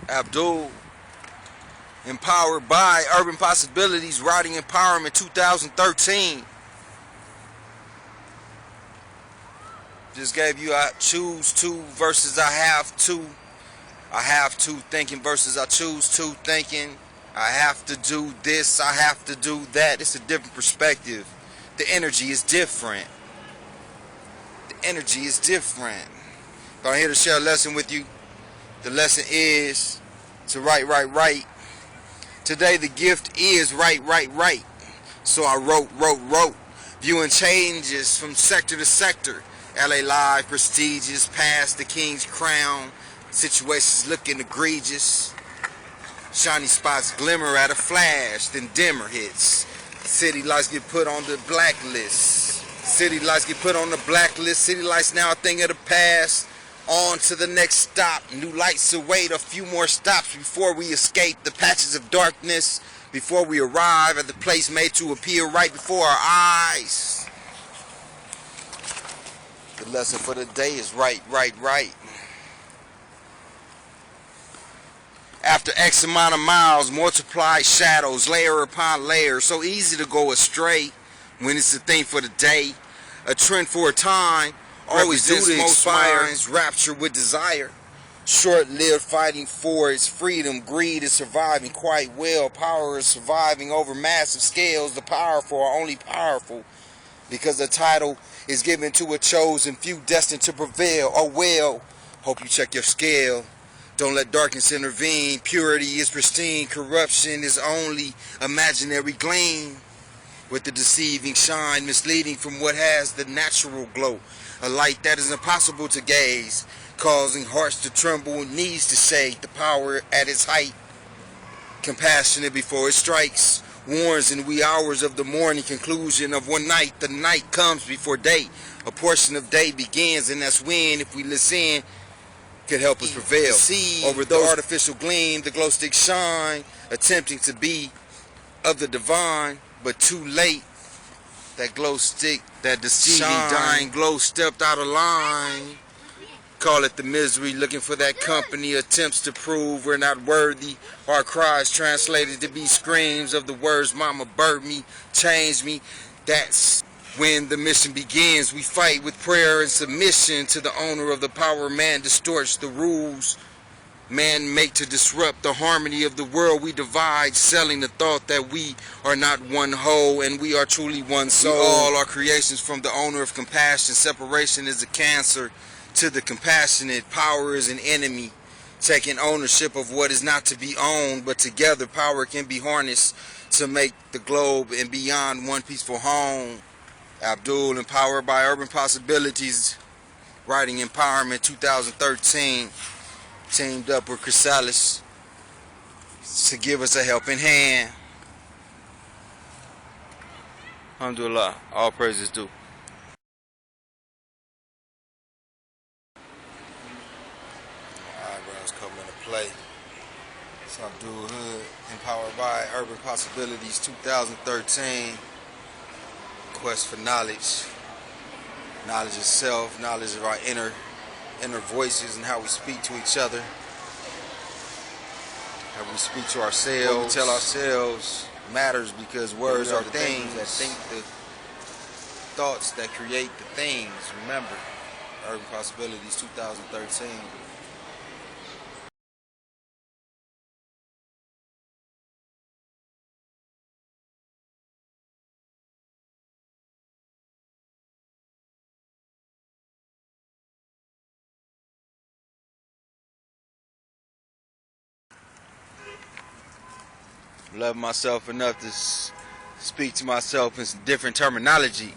ABDUL, empowered by Urban Possibilities, Writing Empowerment 2013. Just gave you I choose to versus I have to. I have to thinking versus I choose to thinking. I have to do this, I have to do that. It's a different perspective. The energy is different. The energy is different. But I'm here to share a lesson with you. The lesson is to write. Today the gift is write. So I wrote. Viewing changes from sector to sector. LA Live, prestigious, past the king's crown. Situations looking egregious. Shiny spots glimmer at a flash, then dimmer hits. City lights get put on the blacklist. City lights get put on the blacklist. City lights now a thing of the past. On to the next stop. New lights await a few more stops before we escape the patches of darkness. Before we arrive at the place made to appear right before our eyes. The lesson for the day is right. After X amount of miles, multiply shadows, layer upon layer. So easy to go astray when it's a thing for the day. A trend for a time. Always do the most minds rapture with desire. Short-lived fighting for its freedom. Greed is surviving quite well. Power is surviving over massive scales. The powerful are only powerful because the title is given to a chosen few destined to prevail. Oh well, hope you check your scale. Don't let darkness intervene. Purity is pristine. Corruption is only imaginary gleam. With the deceiving shine, misleading from what has the natural glow. A light that is impossible to gaze, causing hearts to tremble, knees to shake. The power at its height, compassionate before it strikes. Warns in wee hours of the morning, conclusion of one night. The night comes before day. A portion of day begins, and that's when, if we listen, could help us prevail over the artificial gleam, the glow stick shine, attempting to be of the divine, but too late. That glow stick, that deceiving, dying glow stepped out of line. Call it the misery, looking for that company, attempts to prove we're not worthy. Our cries translated to be screams of the words, mama bird me, change me. That's when the mission begins. We fight with prayer and submission to the owner of the power. Man distorts the rules man make to disrupt the harmony of the world. We divide, selling the thought that we are not one whole and we are truly one soul. We all are creations from the owner of compassion. Separation is a cancer to the compassionate. Power is an enemy, taking ownership of what is not to be owned, but together power can be harnessed to make the globe and beyond one peaceful home. ABDUL, empowered by Urban Possibilities, Writing Empowerment 2013, teamed up with CHRYSALIS to give us a helping hand. Alhamdulillah, all praises due. Eyebrows come into play. It's ABDUL Hood, empowered by Urban Possibilities 2013. Quest for knowledge. Knowledge of self, knowledge of our inner voices and how we speak to each other. How we speak to ourselves. What we tell ourselves matters because words are things that think the thoughts that create the things. Remember, Urban Possibilities 2013. Love myself enough to speak to myself in some different terminology.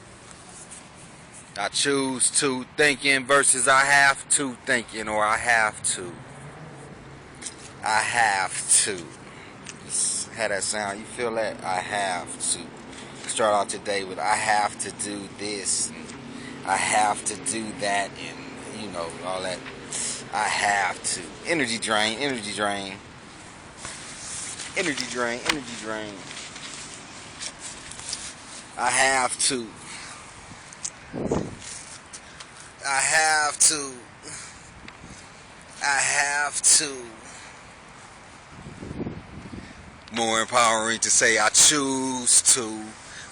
I choose to thinking versus I have to thinking, or I have to. I have to. Just how that sound? You feel that? I have to. Start out today with I have to do this, and I have to do that, and you know, all that. I have to. Energy drain, energy drain. Energy drain, energy drain. I have to. I have to. I have to. More empowering to say I choose to.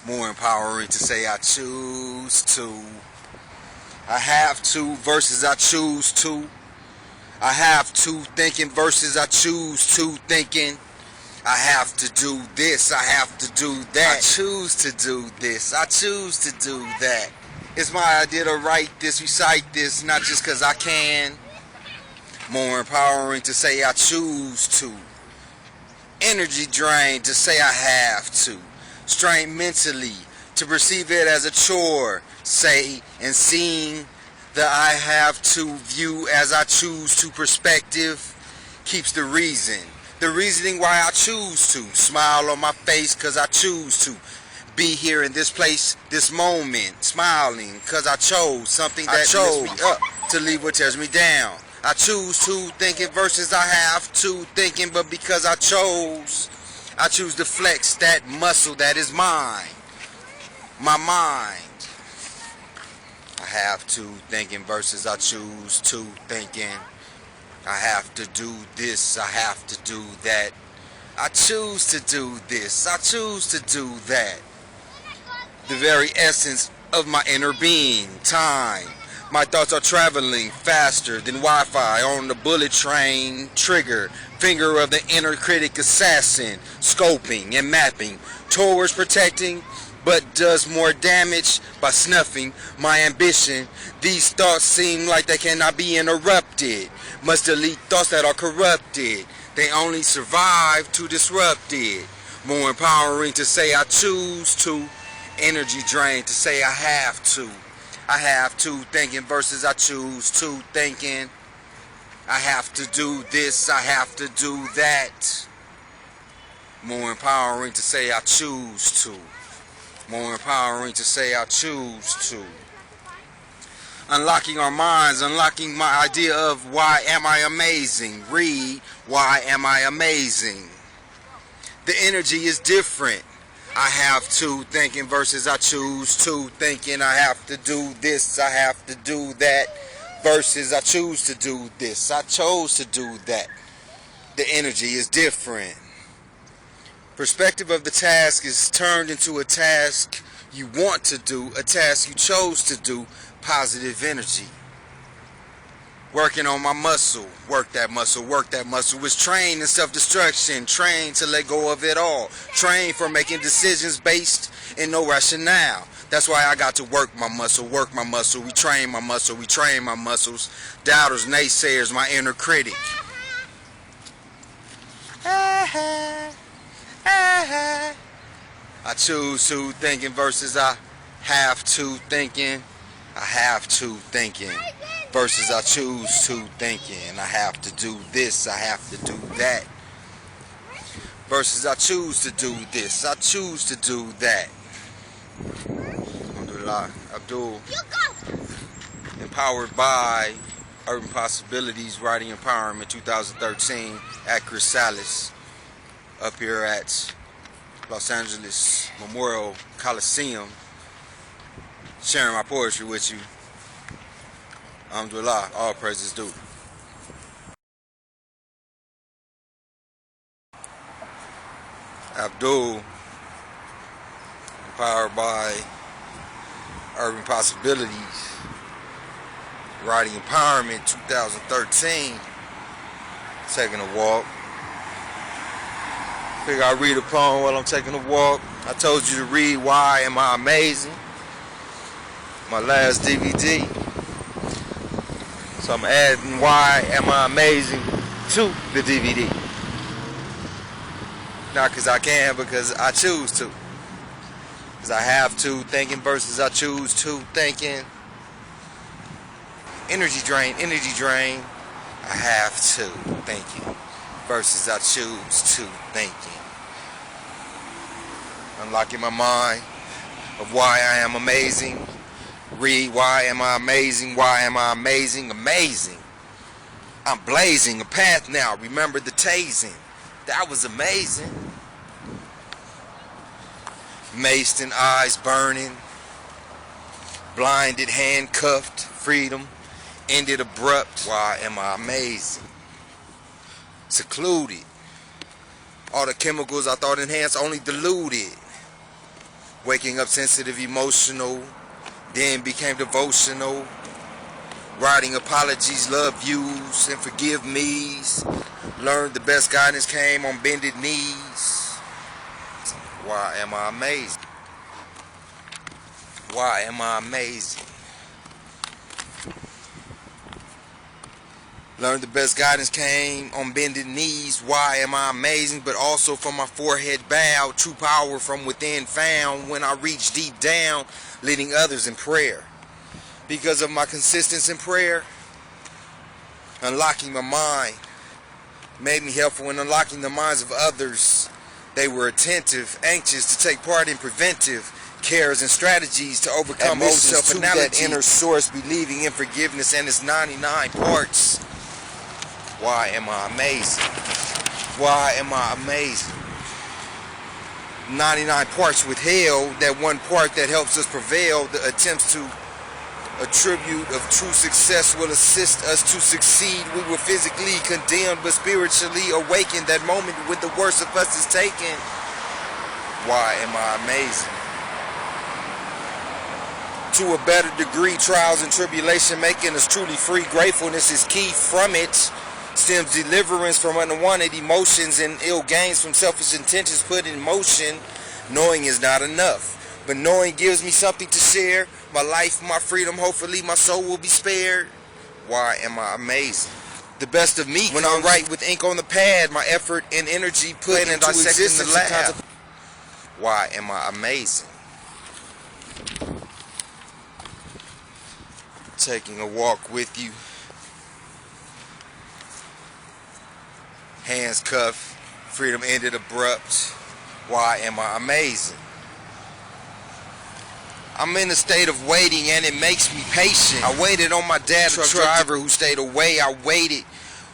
More empowering to say I choose to. I have to versus I choose to. I have to thinking versus I choose to thinking. I have to do this, I have to do that. I choose to do this, I choose to do that. It's my idea to write this, recite this, not just because I can. More empowering to say I choose to. Energy drain to say I have to. Strain mentally to perceive it as a chore. Say and seeing the I have to view as I choose to perspective keeps the reason. The reasoning why I choose to. Smile on my face cause I choose to. Be here in this place, this moment. Smiling cause I chose something that chose me up to leave what tears me down. I choose to thinking versus I have to thinking, but because I choose to flex that muscle that is mine. My mind. I have to thinking versus I choose to thinking. I have to do this, I have to do that. I choose to do this, I choose to do that. The very essence of my inner being, time. My thoughts are traveling faster than Wi-Fi on the bullet train. Trigger, finger of the inner critic assassin. Scoping and mapping towards protecting, but does more damage by snuffing my ambition. These thoughts seem like they cannot be interrupted. Must delete thoughts that are corrupted. They only survive to disrupt it. More empowering to say I choose to. Energy drain to say I have to. I have to thinking versus I choose to thinking. I have to do this, I have to do that. More empowering to say I choose to. More empowering to say I choose to. Unlocking our minds, unlocking my idea of why am I amazing. Read, why am I amazing? The energy is different. I have to thinking versus I choose to thinking. I have to do this, I have to do that versus I choose to do this, I chose to do that. The energy is different. Perspective of the task is turned into a task you want to do, a task you chose to do. Positive energy. Working on my muscle. Work that muscle, work that muscle. Was trained in self-destruction. Trained to let go of it all. Trained for making decisions based in no rationale. That's why I got to work my muscle, work my muscle. We train my muscle, we train my muscles. Doubters, naysayers, my inner critic. I choose to thinking versus I have to thinking. I have to thinking versus I choose to thinking. I have to do this, I have to do that versus I choose to do this, I choose to do that. ABDUL, empowered by Urban Possibilities Writing Empowerment 2013 at CHRYSALIS up here at Los Angeles Memorial Coliseum, sharing my poetry with you. Alhamdulillah, all praises due. ABDUL, empowered by Urban Possibilities Writing Empowerment 2013. Taking a walk. Figure I read a poem while I'm taking a walk. I told you to read Why Am I Amazing? My last DVD. So I'm adding Why Am I Amazing to the DVD. Not because I can, because I choose to. Because I have to thinking versus I choose to thinking. Energy drain, energy drain. I have to thinking versus I choose to thinking. Unlocking my mind of why I am amazing. Read Why Am I Amazing? Why Am I Amazing? Amazing. I'm blazing a path now. Remember the tasing. That was amazing. Maced and eyes burning. Blinded, handcuffed. Freedom. Ended abrupt. Why am I amazing? Secluded. All the chemicals I thought enhanced only diluted. Waking up sensitive, emotional, then became devotional. Writing apologies, love yous, and forgive me's. Learned the best guidance came on bended knees. Why am I amazing? Why am I amazing? Learned the best guidance came on bended knees. Why am I amazing? But also from my forehead bowed, true power from within found when I reach deep down, leading others in prayer. Because of my consistency in prayer, unlocking my mind made me helpful in unlocking the minds of others. They were attentive, anxious to take part in preventive cares and strategies to overcome most self-analogy. That inner source, believing in forgiveness and its 99 parts. Why am I amazing? Why am I amazing? 99 parts withheld, that one part that helps us prevail. The attempts to attribute of true success will assist us to succeed. We were physically condemned but spiritually awakened. That moment when the worst of us is taken. Why am I amazing? To a better degree, trials and tribulation making us truly free. Gratefulness is key. From it stems deliverance from unwanted emotions and ill gains from selfish intentions put in motion. Knowing is not enough, but knowing gives me something to share. My life, my freedom, hopefully my soul will be spared. Why am I amazing? The best of me when I write with ink on the pad, my effort and energy put into existence in the lab. Why am I amazing? Taking a walk with you. Hands cuffed, freedom ended abrupt. Why am I amazing? I'm in a state of waiting and it makes me patient. I waited on my dad, truck driver who stayed away. I waited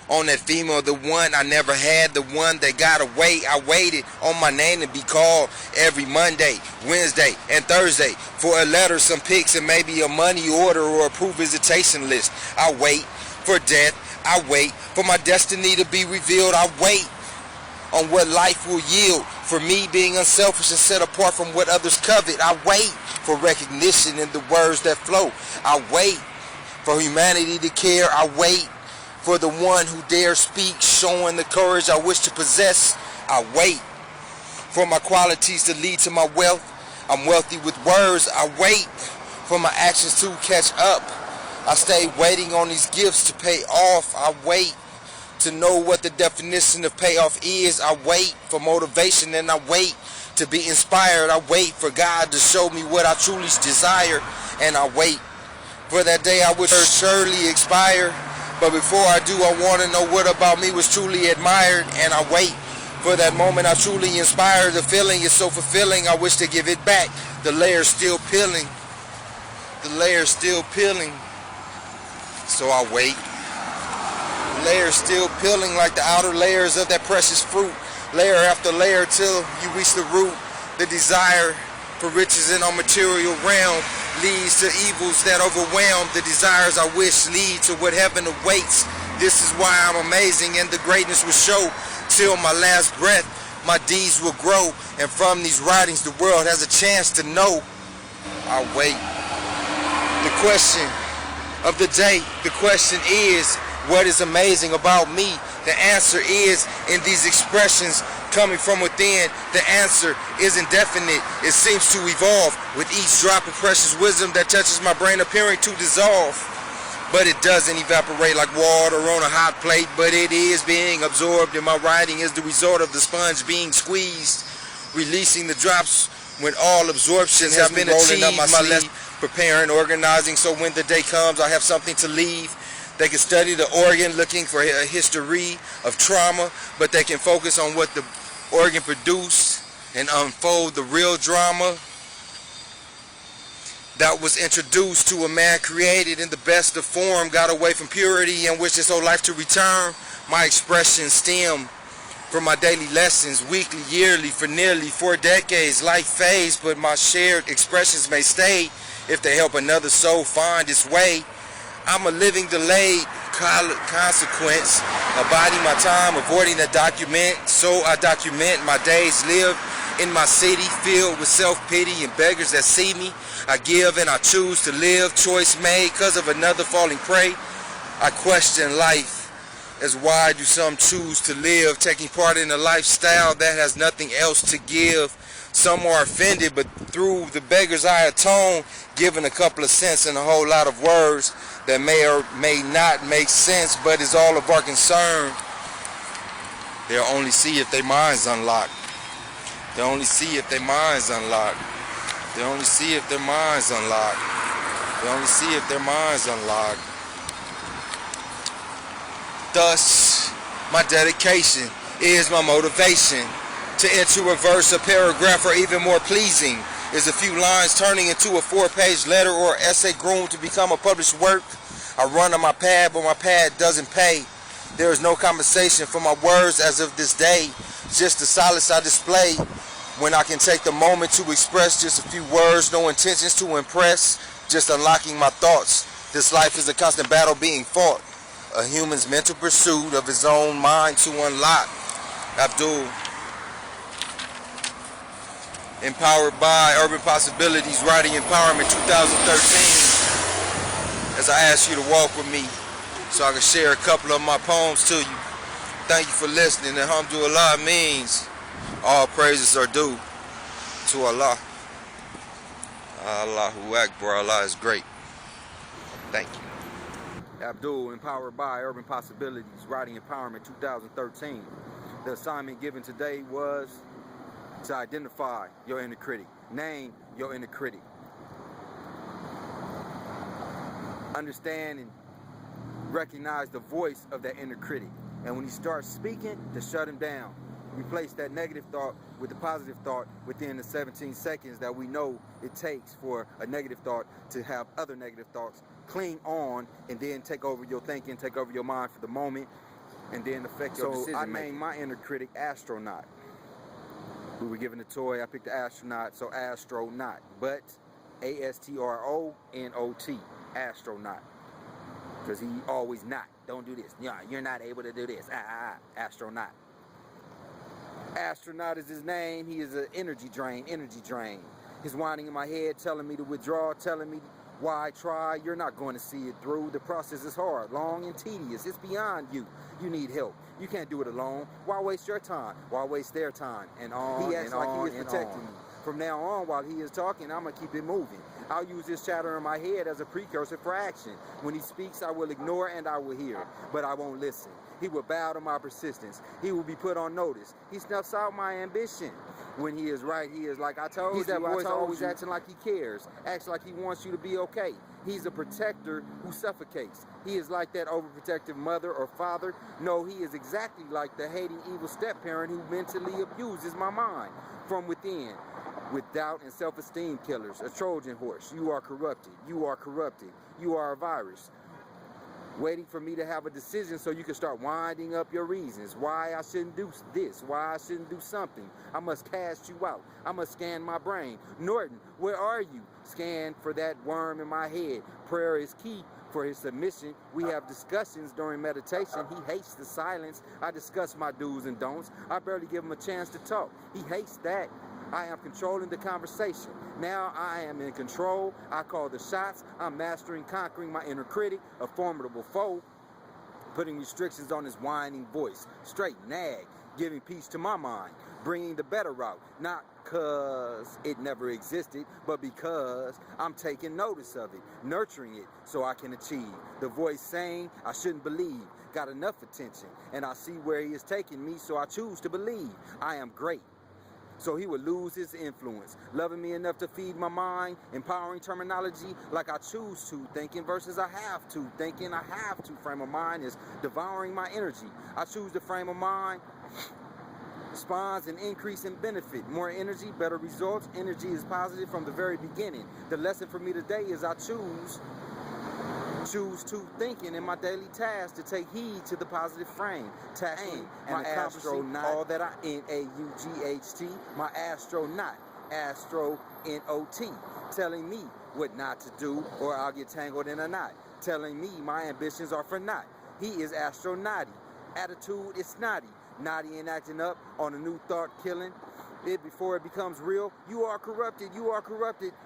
on that female, the one I never had, the one that got away. I waited on my name to be called every Monday, Wednesday, and Thursday for a letter, some pics, and maybe a money order or a approved visitation list. I wait for death. I wait for my destiny to be revealed. I wait on what life will yield. For me being unselfish and set apart from what others covet. I wait for recognition in the words that flow. I wait for humanity to care. I wait for the one who dares speak, showing the courage I wish to possess. I wait for my qualities to lead to my wealth. I'm wealthy with words. I wait for my actions to catch up. I stay waiting on these gifts to pay off. I wait to know what the definition of payoff is. I wait for motivation and I wait to be inspired. I wait for God to show me what I truly desire. And I wait for that day I would surely expire. But before I do, I want to know what about me was truly admired. And I wait for that moment I truly inspire. The feeling is so fulfilling, I wish to give it back. The layer's still peeling. The layer's still peeling. So I wait. Layers still peeling like the outer layers of that precious fruit. Layer after layer till you reach the root. The desire for riches in our material realm leads to evils that overwhelm. The desires I wish lead to what heaven awaits. This is why I'm amazing and the greatness will show. Till my last breath, my deeds will grow. And from these writings, the world has a chance to know. I wait. The question of the day, the question is, what is amazing about me? The answer is in these expressions coming from within. The answer is indefinite. It seems to evolve with each drop of precious wisdom that touches my brain, appearing to dissolve. But it doesn't evaporate like water on a hot plate, but it is being absorbed, and my writing is the result of the sponge being squeezed, releasing the drops when all absorption has been achieved. Up my sleeve, preparing, organizing, so when the day comes I have something to leave. They can study the organ looking for a history of trauma, but they can focus on what the organ produced and unfold the real drama that was introduced to a man created in the best of form, got away from purity and wished his whole life to return. My expressions stem from my daily lessons, weekly, yearly, for nearly 4 decades. Life fades, but my shared expressions may stay if they help another soul find its way. I'm a living delayed consequence. Abiding my time, avoiding the document. So I document my days lived in my city, filled with self-pity and beggars that see me. I give and I choose to live. Choice made because of another falling prey. I question life as why do some choose to live, taking part in a lifestyle that has nothing else to give. Some are offended, but through the beggars I atone, giving a couple of cents and a whole lot of words that may or may not make sense, but is all of our concern. They'll only see if their minds unlocked. They'll only see if their minds unlocked. They'll only see if their minds unlocked. They'll only see if their minds unlocked. Thus, my dedication is my motivation. To enter a verse, a paragraph, or even more pleasing is a few lines turning into a 4-page letter or essay groomed to become a published work. I run on my pad, but my pad doesn't pay. There is no compensation for my words as of this day. Just the solace I display when I can take the moment to express just a few words, no intentions to impress, just unlocking my thoughts. This life is a constant battle being fought. A human's mental pursuit of his own mind to unlock. Abdul. Empowered by Urban Possibilities, Writing Empowerment 2013. As I ask you to walk with me so I can share a couple of my poems to you. Thank you for listening. And Alhamdulillah means all praises are due to Allah. Allahu Akbar. Allah is great. Thank you. Abdul, empowered by Urban Possibilities, Writing Empowerment 2013. The assignment given today was to identify your inner critic. Name your inner critic. Understand and recognize the voice of that inner critic. And when he starts speaking, to shut him down. Replace that negative thought with the positive thought within the 17 seconds that we know it takes for a negative thought to have other negative thoughts cling on and then take over your thinking, take over your mind for the moment, and then affect your decision making. So I named my inner critic Astronaut. We were given a toy, I picked the astronaut, so Astronaut. But A-S-T-R-O-N-O-T, Astronaut. Because he always not, don't do this. Yeah, you're not able to do this. Astronaut. Astronaut is his name. He is an energy drain. He's whining in my head, telling me to withdraw, telling me why try. You're not going to see it through. The process is hard, long, and tedious. It's beyond you. You need help. You can't do it alone. Why waste your time? Why waste their time? And on, he acts like he is protecting me. From now on, while he is talking, I'm going to keep it moving. I'll use this chatter in my head as a precursor for action. When he speaks, I will ignore and I will hear, but I won't listen. He will bow to my persistence. He will be put on notice. He snuffs out my ambition. When he is right, he is like I told you. He's that voice always acting like he cares, acts like he wants you to be okay. He's a protector who suffocates. He is like that overprotective mother or father. No, he is exactly like the hating evil step-parent who mentally abuses my mind from within. With doubt and self-esteem killers, a Trojan horse. You are corrupted. You are corrupted. You are a virus. Waiting for me to have a decision so you can start winding up your reasons. Why I shouldn't do this. Why I shouldn't do something. I must cast you out. I must scan my brain. Norton, where are you? Scan for that worm in my head. Prayer is key for his submission. We have discussions during meditation. He hates the silence. I discuss my do's and don'ts. I barely give him a chance to talk. He hates that. I am controlling the conversation. Now I am in control. I call the shots. I'm mastering, conquering my inner critic, a formidable foe, putting restrictions on his whining voice. Straight nag, giving peace to my mind, bringing the better route. Not because it never existed, but because I'm taking notice of it, nurturing it so I can achieve. The voice saying I shouldn't believe got enough attention, and I see where he is taking me, so I choose to believe I am great. So he would lose his influence, loving me enough to feed my mind, empowering terminology like I choose to, thinking versus I have to, thinking I have to. Frame of mind is devouring my energy. I choose the frame of mind, spawns an increase in benefit. More energy, better results. Energy is positive from the very beginning. The lesson for me today is I choose to thinking in my daily task to take heed to the positive frame, tackling and accomplishing all that I N-A-U-G-H-T, my astronaut, Astro-N-O-T, telling me what not to do or I'll get tangled in a knot, telling me my ambitions are for naught, He is astronauty. Attitude is snotty. Naughty and acting up on a new thought killing it before it becomes real. You are corrupted.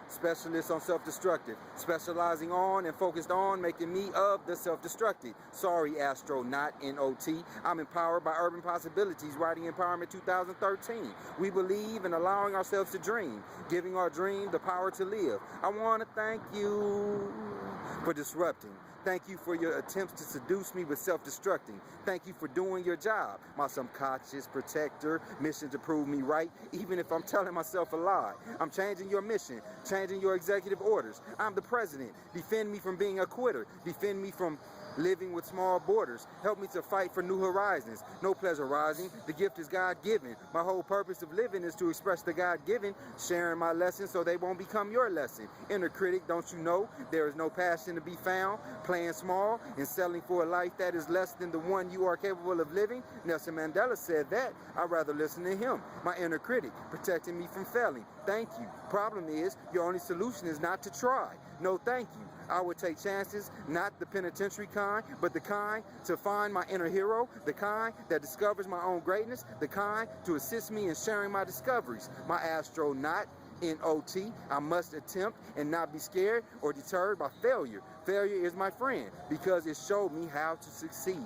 Specialist on self-destructive, specializing on and focused on making me of the self-destructed. Sorry, astronaut, N-O-T. I'm empowered by urban possibilities, writing Empowerment 2013. We believe in allowing ourselves to dream, giving our dream the power to live. I want to thank you for disrupting. Thank you for your attempts to seduce me with self-destructing. Thank you for doing your job, my subconscious protector, mission to prove me right, even if I'm telling myself a lie. I'm changing your mission, changing your executive orders. I'm the president. Defend me from being a quitter. Defend me from living with small borders. Help me to fight for new horizons. No pleasurizing. The gift is God-given. My whole purpose of living is to express the God-given, sharing my lessons so they won't become your lesson. Inner critic, don't you know there is no passion to be found? Playing small and selling for a life that is less than the one you are capable of living? Nelson Mandela said that. I'd rather listen to him. My inner critic, protecting me from failing. Thank you. Problem is, your only solution is not to try. No, thank you. I would take chances, not the penitentiary kind, but the kind to find my inner hero, the kind that discovers my own greatness, the kind to assist me in sharing my discoveries. My astronaut, N-O-T, I must attempt and not be scared or deterred by failure. Failure is my friend because it showed me how to succeed.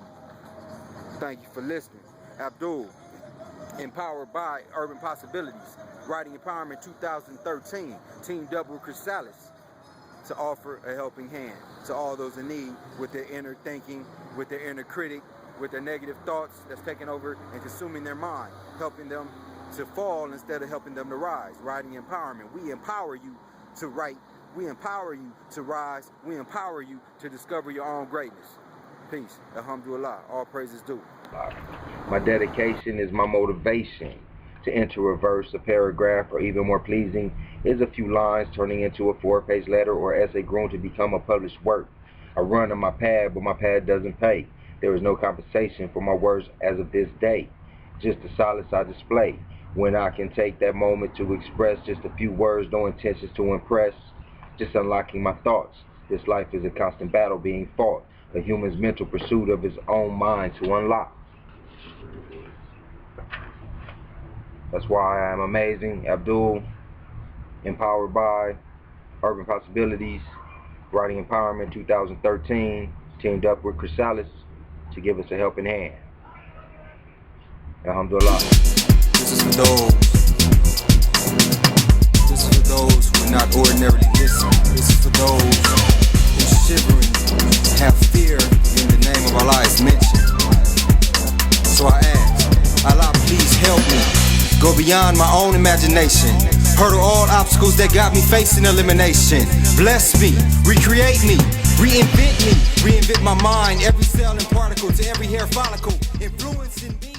Thank you for listening. Abdul, empowered by Urban Possibilities, writing Empowerment 2013, teamed up with CHRYSALIS to offer a helping hand to all those in need with their inner thinking, with their inner critic, with their negative thoughts that's taking over and consuming their mind, helping them to fall instead of helping them to rise. Writing empowerment. We empower you to write. We empower you to rise. We empower you to discover your own greatness. Peace. Alhamdulillah. All praises due. My dedication is my motivation. To enter a verse, a paragraph, or even more pleasing, is a few lines turning into a 4-page letter or essay grown to become a published work. I run on my pad, but my pad doesn't pay. There is no compensation for my words as of this day. Just the solace I display when I can take that moment to express just a few words, no intentions to impress, just unlocking my thoughts. This life is a constant battle being fought, a human's mental pursuit of his own mind to unlock. That's why I am amazing. Abdul, empowered by Urban Possibilities, writing Empowerment 2013, teamed up with CHRYSALIS to give us a helping hand. Alhamdulillah. This is for those who are not ordinarily listen. This is for those who shivering, have fear in the name of Allah is mentioned. So I ask, Allah, please help me. Go beyond my own imagination. Hurdle all obstacles that got me facing elimination. Bless me, recreate me, reinvent my mind. Every cell and particle to every hair follicle. Influencing me.